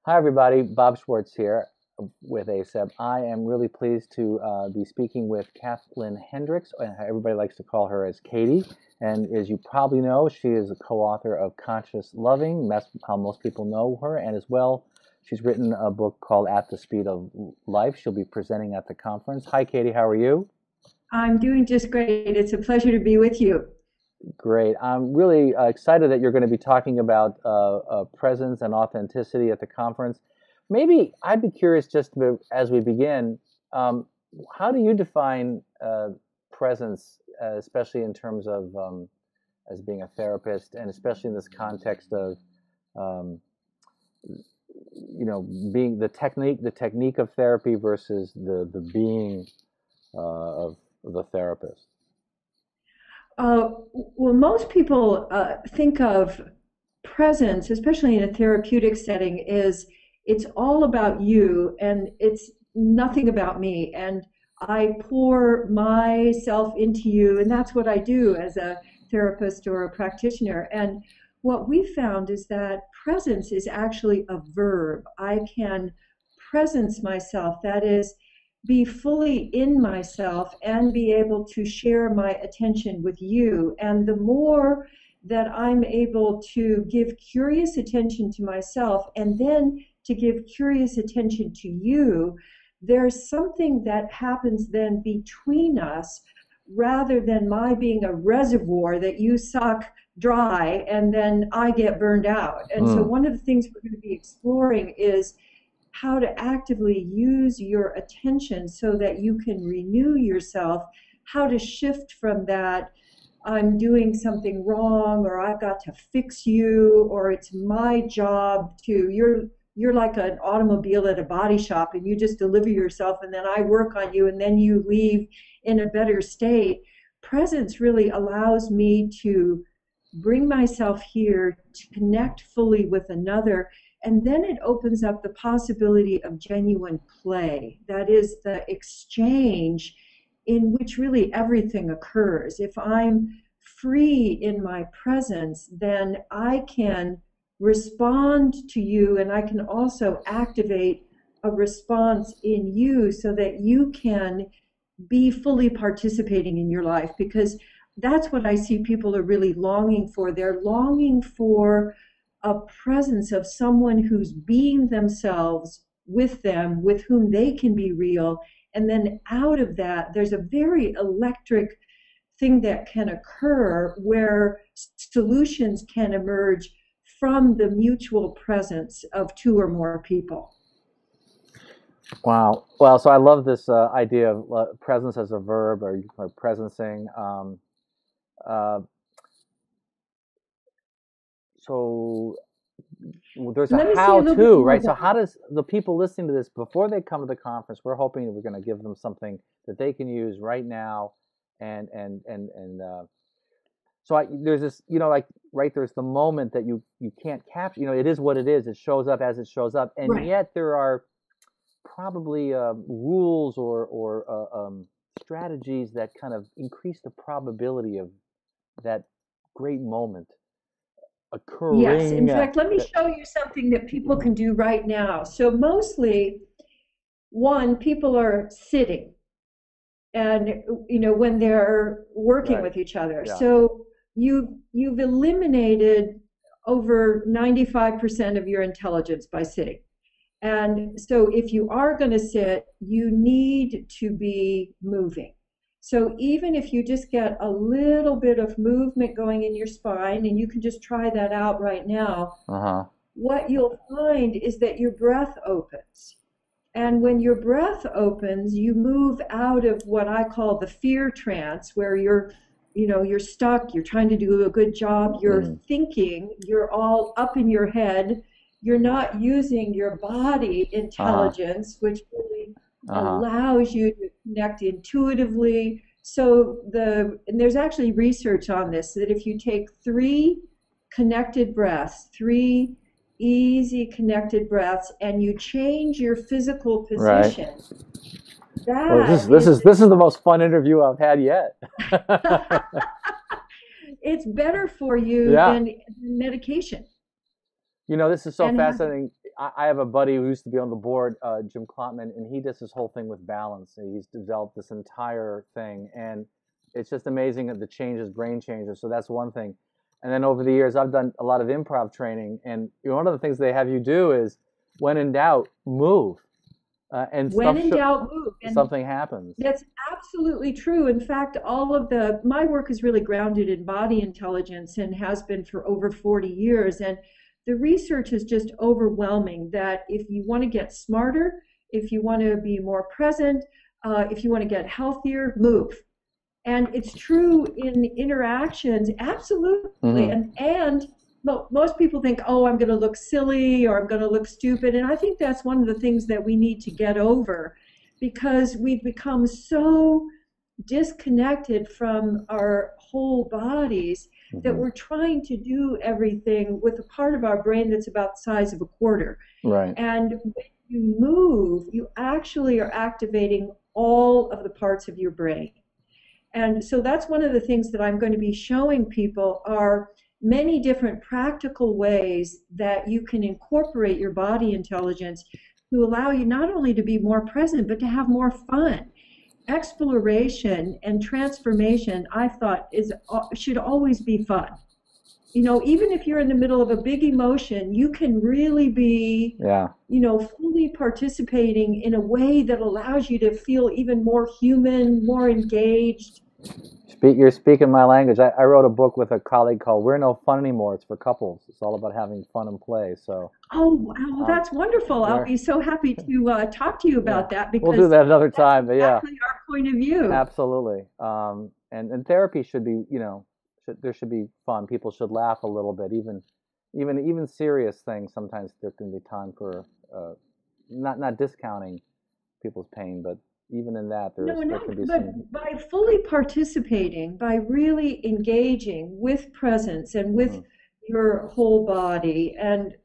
Hi, everybody. Bob Schwartz here with ACEP. I am really pleased to be speaking with Kathlyn Hendricks. Everybody likes to call her as Katie. And as you probably know, she is a co-author of Conscious Loving. That's how most people know her. And as well, she's written a book called At the Speed of Life. She'll be presenting at the conference. Hi, Katie. How are you? I'm doing just great. It's a pleasure to be with you. Great. I'm really excited that you're going to be talking about presence and authenticity at the conference. Maybe I'd be curious as we begin, um, how do you define presence, especially in terms of as being a therapist, and especially in this context of, um, being the technique of therapy versus the being of the therapist? Well, most people think of presence, especially in a therapeutic setting, is it's all about you and it's nothing about me. And I pour myself into you, and that's what I do as a therapist or a practitioner. And what we found is that presence is actually a verb. I can presence myself. That is, be fully in myself and be able to share my attention with you. And the more that I'm able to give curious attention to myself and then to give curious attention to you, there's something that happens then between us rather than my being a reservoir that you suck dry and then I get burned out. And so Mm, one of the things we're going to be exploring is how to actively use your attention so that you can renew yourself, how to shift from that I'm doing something wrong or I've got to fix you or it's my job to you're like an automobile at a body shop and you just deliver yourself and then I work on you and then you leave in a better state. Presence really allows me to bring myself here to connect fully with another. And then it opens up the possibility of genuine play. That is the exchange in which really everything occurs. If I'm free in my presence, then I can respond to you and I can also activate a response in you so that you can be fully participating in your life, because that's what I see people are really longing for. They're longing for a presence of someone who's being themselves with them, with whom they can be real. And then out of that, there's a very electric thing that can occur where solutions can emerge from the mutual presence of two or more people. wow. Well, so I love this idea of presence as a verb or presencing. Uh, so there's a Let me say a how little bit to, more right? So about how does the people listening to this before they come to the conference, we're hoping that we're going to give them something that they can use right now, and so there's this, like, right, there's the moment that you can't capture. It is what it is. It shows up as it shows up, and right. yet there are probably rules or strategies that kind of increase the probability of that great moment Yes. In occurring. fact, let me show you something that people can do right now. So mostly, one, people are sitting and when they're working Right. with each other. Yeah. So you've eliminated over 95% of your intelligence by sitting. And so if you are going to sit, you need to be moving. So even if you just get a little bit of movement going in your spine, and you can just try that out right now, Uh-huh. what you'll find is that your breath opens. And when your breath opens, you move out of what I call the fear trance, where you're stuck, you're trying to do a good job, you're Mm. thinking, you're all up in your head, you're not using your body Uh-huh. intelligence, which really Uh-huh. allows you to connect intuitively. And there's actually research on this that if you take three connected breaths, three easy connected breaths, and you change your physical Right. position, Well, this that is this is is this is the most fun interview I've had yet. it's better for you Yeah. than medication. This is so And fascinating. I have a buddy who used to be on the board, Jim Klontman, and he does this whole thing with balance. And he's developed this entire thing, and it's just amazing that the changes, brain changes. So that's one thing. And then over the years, I've done a lot of improv training, and one of the things they have you do is, when in doubt, move. And when in doubt, move. And something happens. That's absolutely true. In fact, my work is really grounded in body intelligence and has been for over 40 years. And the research is just overwhelming that if you want to get smarter, if you want to be more present, if you want to get healthier, move. And it's true in interactions, absolutely. And most people think, oh, I'm going to look silly or I'm going to look stupid. And I think that's one of the things that we need to get over, because we've become so disconnected from our whole bodies that we're trying to do everything with a part of our brain that's about the size of a quarter. Right. And when you move, you actually are activating all of the parts of your brain. And so that's one of the things that I'm going to be showing people are many different practical ways that you can incorporate your body intelligence to allow you not only to be more present, but to have more fun. Exploration and transformation, I thought, should always be fun. You know, even if you're in the middle of a big emotion, you can really be, fully participating in a way that allows you to feel even more human, more engaged. You're speaking my language. I wrote a book with a colleague called "We're No Fun Anymore." It's for couples. It's all about having fun and play. So. Oh, wow, that's wonderful. I'll be so happy to talk to you about that, because we'll do that another time. But exactly our point of view. Absolutely. And therapy should be, there should be fun. People should laugh a little bit, even serious things. Sometimes there can be time for not discounting people's pain, but even in that, there can be some. By fully participating, by really engaging with presence and with your whole body and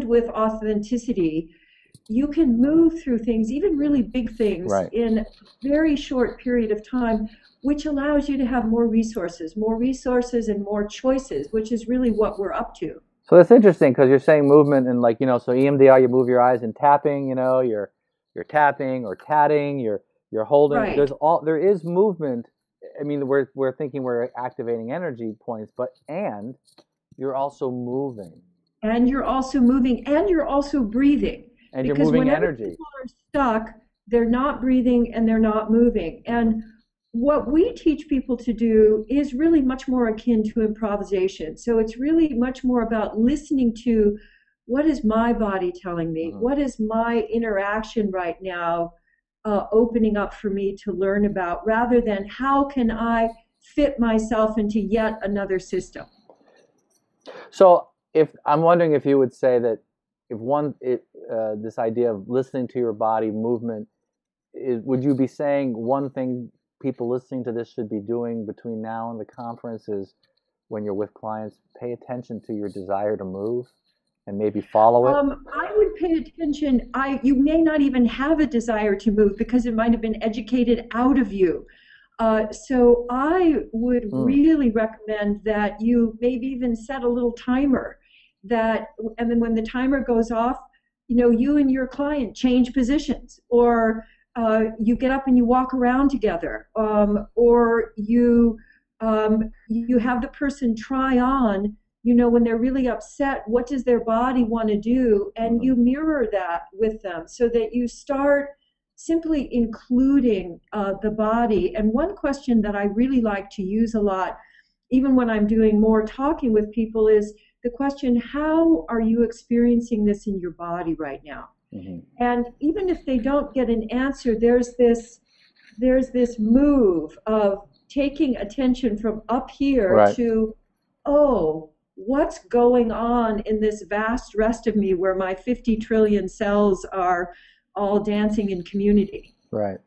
with authenticity, you can move through things, even really big things, in a very short period of time, which allows you to have more resources and more choices, which is really what we're up to. So that's interesting, because you're saying movement and so EMDR, you move your eyes, and tapping, you're tapping or tatting, you're holding. Right. There is movement. I mean, we're thinking we're activating energy points, and you're also moving. And you're also moving, and you're also breathing. And because you're moving whenever energy. People are stuck, they're not breathing and they're not moving. And what we teach people to do is really much more akin to improvisation. So it's really much more about listening to, what is my body telling me? What is my interaction right now opening up for me to learn about, rather than how can I fit myself into yet another system? So I'm wondering if you would say that this idea of listening to your body movement, would you be saying one thing people listening to this should be doing between now and the conference is, when you're with clients, pay attention to your desire to move and maybe follow it? I would pay attention. You may not even have a desire to move, because it might have been educated out of you. So I would really recommend that you maybe even set a little timer, and then when the timer goes off, you and your client change positions, or you get up and you walk around together, or you have the person try on, when they're really upset, what does their body want to do? And you mirror that with them, so that you start simply including the body. And one question that I really like to use a lot, even when I'm doing more talking with people, is the question, how are you experiencing this in your body right now? And even if they don't get an answer, there's this move of taking attention from up here to, oh, what's going on in this vast rest of me where my 50 trillion cells are all dancing in community. Right.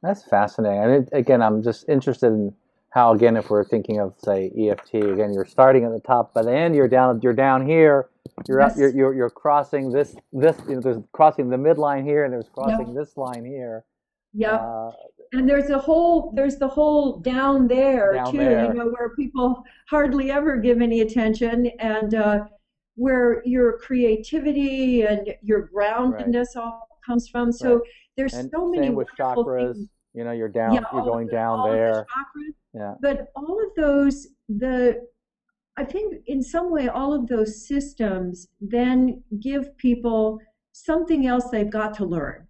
That's fascinating. I mean, again, I'm just interested in how, again, if we're thinking of, say, EFT, again, you're starting at the top, by the end you're down here, you're crossing this, there's crossing the midline here, and there's crossing this line here. Yeah. And there's the whole down there too, where people hardly ever give any attention. And where your creativity and your Right. groundedness all comes from. Right. So there's And so many same with wonderful chakras. things. You're Yeah, down, you're going down all of the there. chakras, Yeah. but all of those, I think in some way, all of those systems then give people something else they've got to learn.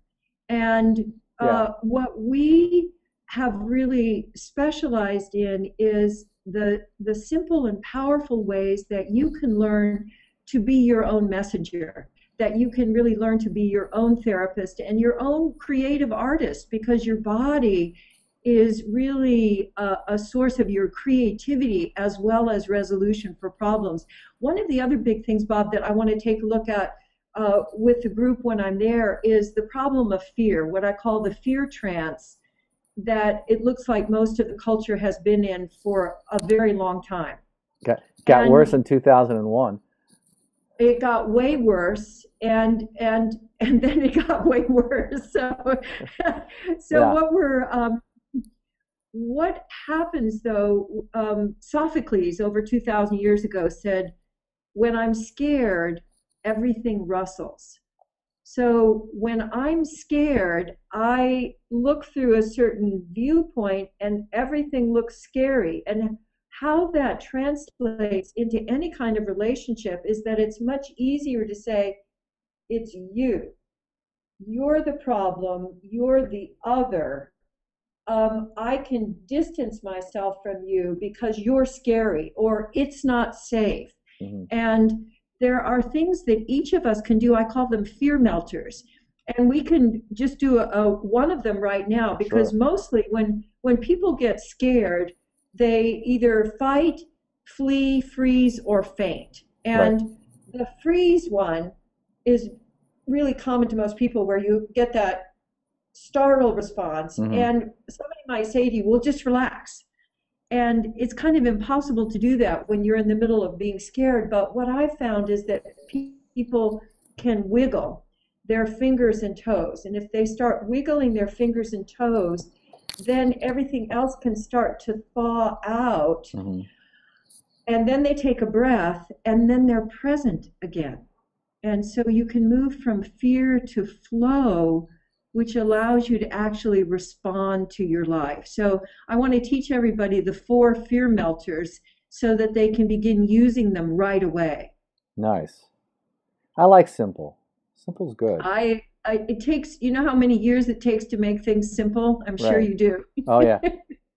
And Yeah. what we have really specialized in is the simple and powerful ways that you can learn to be your own messenger, that you can really learn to be your own therapist and your own creative artist, because your body is really a source of your creativity as well as resolution for problems. One of the other big things, Bob, that I want to take a look at with the group when I'm there is the problem of fear, what I call the fear trance, that it looks like most of the culture has been in for a very long time. Got worse And in 2001. it got way worse, and then it got way worse. So so Yeah. what happens though, Sophocles over 2,000 years ago said, when I'm scared, everything rustles. So when I'm scared, I look through a certain viewpoint and everything looks scary. And how that translates into any kind of relationship is that it's much easier to say, it's you. You're the problem. You're the other. I can distance myself from you because you're scary or it's not safe. Hmm. And there are things that each of us can do. I call them fear melters. And we can just do one of them right now, because Sure. mostly when people get scared, they either fight, flee, freeze, or faint. Right. And the freeze one is really common to most people, where you get that startle response, Hmm. and somebody might say to you, well, just relax. And it's kind of impossible to do that when you're in the middle of being scared. But what I've found is that people can wiggle their fingers and toes. And if they start wiggling their fingers and toes, then everything else can start to thaw out. Hmm. And then they take a breath, and then they're present again. And so you can move from fear to flow, which allows you to actually respond to your life. So I want to teach everybody the 4 fear melters so that they can begin using them right away. Nice. I like simple. Simple's good. It takes, you know how many years it takes to make things simple? I'm sure Right. you do. Oh yeah.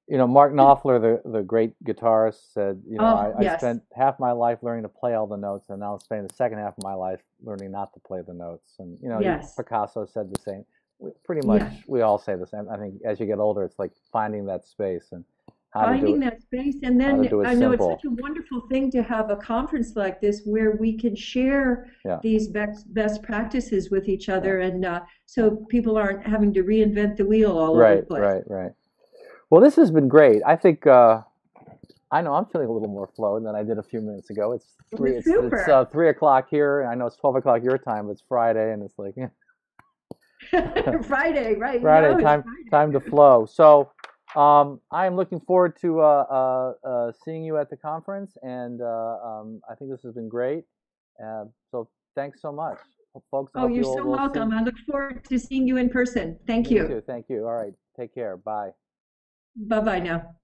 Mark Knopfler, the great guitarist, said, Oh, I yes. spent half my life learning to play all the notes, and now I'm spending the second half of my life learning not to play the notes. And Yes. Picasso said the same. Pretty much, Yeah. we all say the same. I think as you get older, it's like finding that space and how to do Finding it. that space. And How to then do it I know it's such simple. a wonderful thing to have a conference like this where we can share Yeah. these best practices with each Yeah. other, and so people aren't having to reinvent the wheel all over the Right. place. Right. Right. Well, this has been great. I think I know I'm feeling a little more flowed than I did a few minutes ago. It's three. It's Super. 3 o'clock here. I know it's 12 o'clock your time, but it's Friday, and it's like Friday, right? Friday. No, it's Time to flow. So I am looking forward to seeing you at the conference, and I think this has been great. So thanks so much, folks. I Oh, hope you're you so will see welcome. I look forward to seeing you in person. Thank me you. too. Thank you. All right. Take care. Bye. Bye bye now.